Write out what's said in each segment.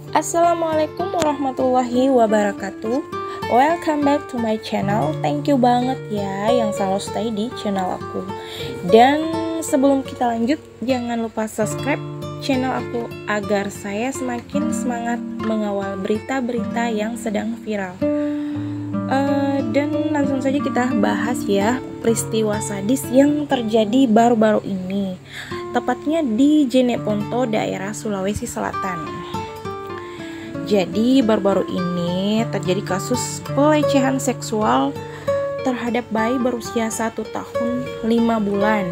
Assalamualaikum warahmatullahi wabarakatuh. Welcome back to my channel. Thank you banget ya yang selalu stay di channel aku. Dan sebelum kita lanjut, jangan lupa subscribe channel aku agar saya semakin semangat mengawal berita-berita yang sedang viral. Dan langsung saja kita bahas ya peristiwa sadis yang terjadi baru-baru ini, tepatnya di Jeneponto, daerah Sulawesi Selatan. Jadi baru-baru ini terjadi kasus pelecehan seksual terhadap bayi berusia 1 tahun 5 bulan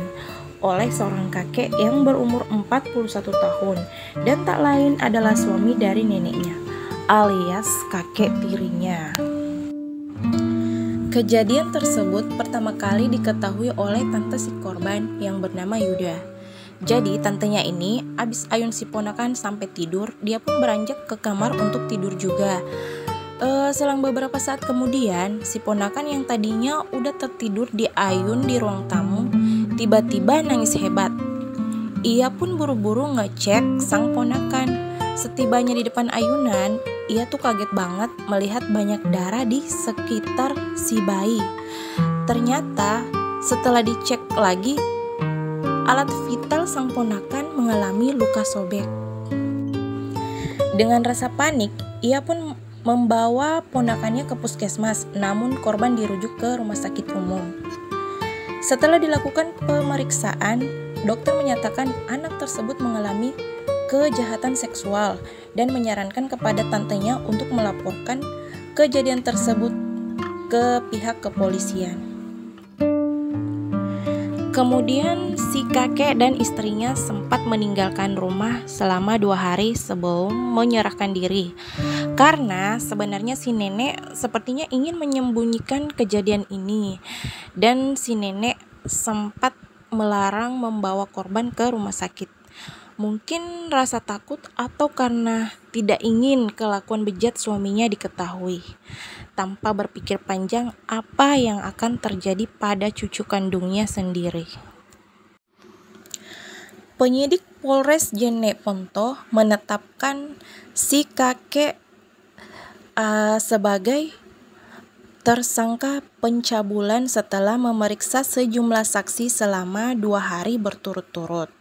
oleh seorang kakek yang berumur 41 tahun dan tak lain adalah suami dari neneknya alias kakek tirinya. Kejadian tersebut pertama kali diketahui oleh tante si korban yang bernama Yuda. Jadi tantenya ini abis ayun si ponakan sampai tidur, dia pun beranjak ke kamar untuk tidur juga. Selang beberapa saat kemudian, si ponakan yang tadinya udah tertidur di ayun di ruang tamu, tiba-tiba nangis hebat. Ia pun buru-buru ngecek sang ponakan. Setibanya di depan ayunan, ia tuh kaget banget melihat banyak darah di sekitar si bayi. Ternyata setelah dicek lagi, alat vital sang ponakan mengalami luka sobek. Dengan rasa panik, ia pun membawa ponakannya ke puskesmas, namun korban dirujuk ke rumah sakit umum. Setelah dilakukan pemeriksaan, dokter menyatakan anak tersebut mengalami kejahatan seksual dan menyarankan kepada tantenya untuk melaporkan kejadian tersebut ke pihak kepolisian. Kemudian si kakek dan istrinya sempat meninggalkan rumah selama 2 hari sebelum menyerahkan diri. Karena sebenarnya si nenek sepertinya ingin menyembunyikan kejadian ini. Dan si nenek sempat melarang membawa korban ke rumah sakit. Mungkin rasa takut atau karena tidak ingin kelakuan bejat suaminya diketahui. Tanpa berpikir panjang apa yang akan terjadi pada cucu kandungnya sendiri. Penyidik Polres Jeneponto menetapkan si kakek sebagai tersangka pencabulan setelah memeriksa sejumlah saksi selama 2 hari berturut-turut.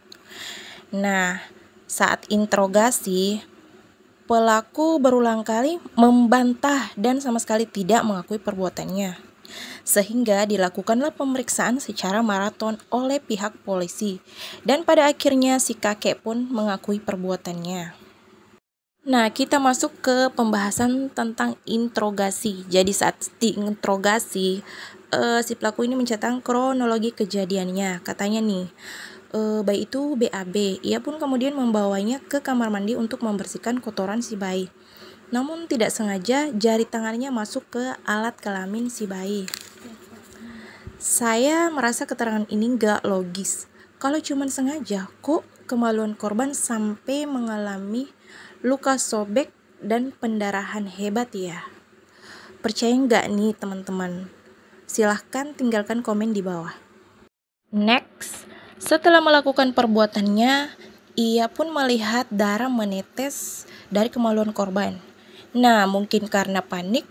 Nah, saat interogasi, pelaku berulang kali membantah dan sama sekali tidak mengakui perbuatannya. Sehingga dilakukanlah pemeriksaan secara maraton oleh pihak polisi. Dan pada akhirnya si kakek pun mengakui perbuatannya. Nah, kita masuk ke pembahasan tentang interogasi. Jadi saat diinterogasi, si pelaku ini menceritakan kronologi kejadiannya. Katanya nih, bayi itu BAB. Ia pun kemudian membawanya ke kamar mandi untuk membersihkan kotoran si bayi. Namun tidak sengaja jari tangannya masuk ke alat kelamin si bayi. Saya merasa keterangan ini gak logis. Kalau cuma sengaja, kok kemaluan korban sampai mengalami luka sobek dan pendarahan hebat ya? Percaya gak nih teman-teman? Silahkan tinggalkan komen di bawah. Next. Setelah melakukan perbuatannya, ia pun melihat darah menetes dari kemaluan korban. Nah, mungkin karena panik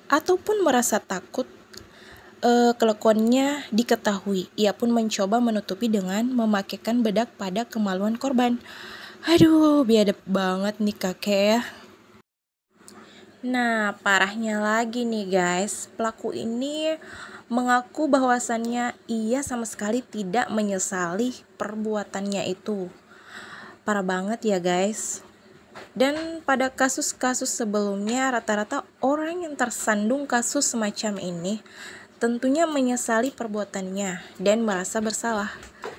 ataupun merasa takut kelakuannya diketahui. Ia pun mencoba menutupi dengan memakaikan bedak pada kemaluan korban. Aduh, biadab banget nih kakek ya. Nah, parahnya lagi nih guys, pelaku ini mengaku bahwasannya ia sama sekali tidak menyesali perbuatannya itu. Parah banget ya guys. Dan pada kasus-kasus sebelumnya rata-rata orang yang tersandung kasus semacam ini tentunya menyesali perbuatannya dan merasa bersalah.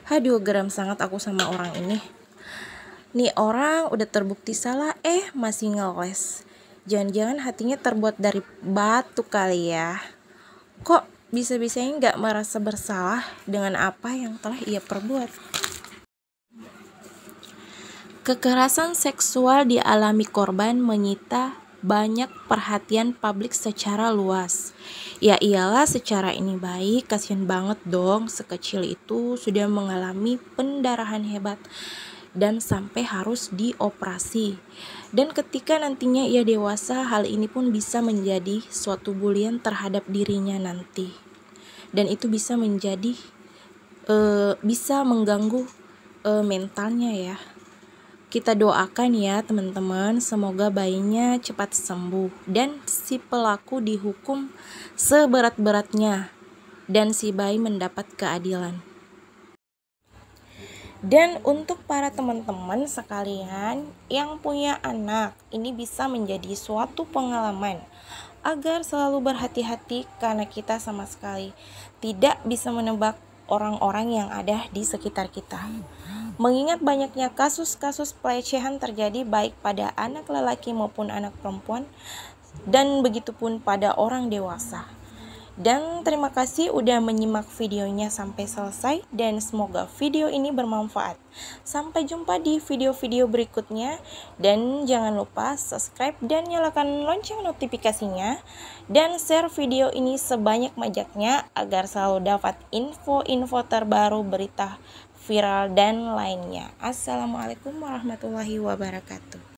Aduh, geram sangat aku sama orang ini. Nih orang udah terbukti salah masih ngeles. Jangan-jangan hatinya terbuat dari batu kali ya. Kok bisa-bisanya gak merasa bersalah dengan apa yang telah ia perbuat. Kekerasan seksual dialami korban menyita banyak perhatian publik secara luas. Ya iyalah, secara ini baik, kasihan banget dong, sekecil itu sudah mengalami pendarahan hebat. dan sampai harus dioperasi. Dan ketika nantinya ia dewasa, hal ini pun bisa menjadi suatu bulian terhadap dirinya nanti. Dan itu bisa menjadi bisa mengganggu mentalnya ya. Kita doakan ya teman-teman, semoga bayinya cepat sembuh dan si pelaku dihukum seberat-beratnya dan si bayi mendapat keadilan. Dan untuk para teman-teman sekalian yang punya anak, ini bisa menjadi suatu pengalaman agar selalu berhati-hati karena kita sama sekali tidak bisa menebak orang-orang yang ada di sekitar kita. Mengingat banyaknya kasus-kasus pelecehan terjadi baik pada anak lelaki maupun anak perempuan, dan begitupun pada orang dewasa. Dan terima kasih udah menyimak videonya sampai selesai dan semoga video ini bermanfaat. Sampai jumpa di video-video berikutnya dan jangan lupa subscribe dan nyalakan lonceng notifikasinya dan share video ini sebanyak-banyaknya agar selalu dapat info-info terbaru, berita viral dan lainnya. Assalamualaikum warahmatullahi wabarakatuh.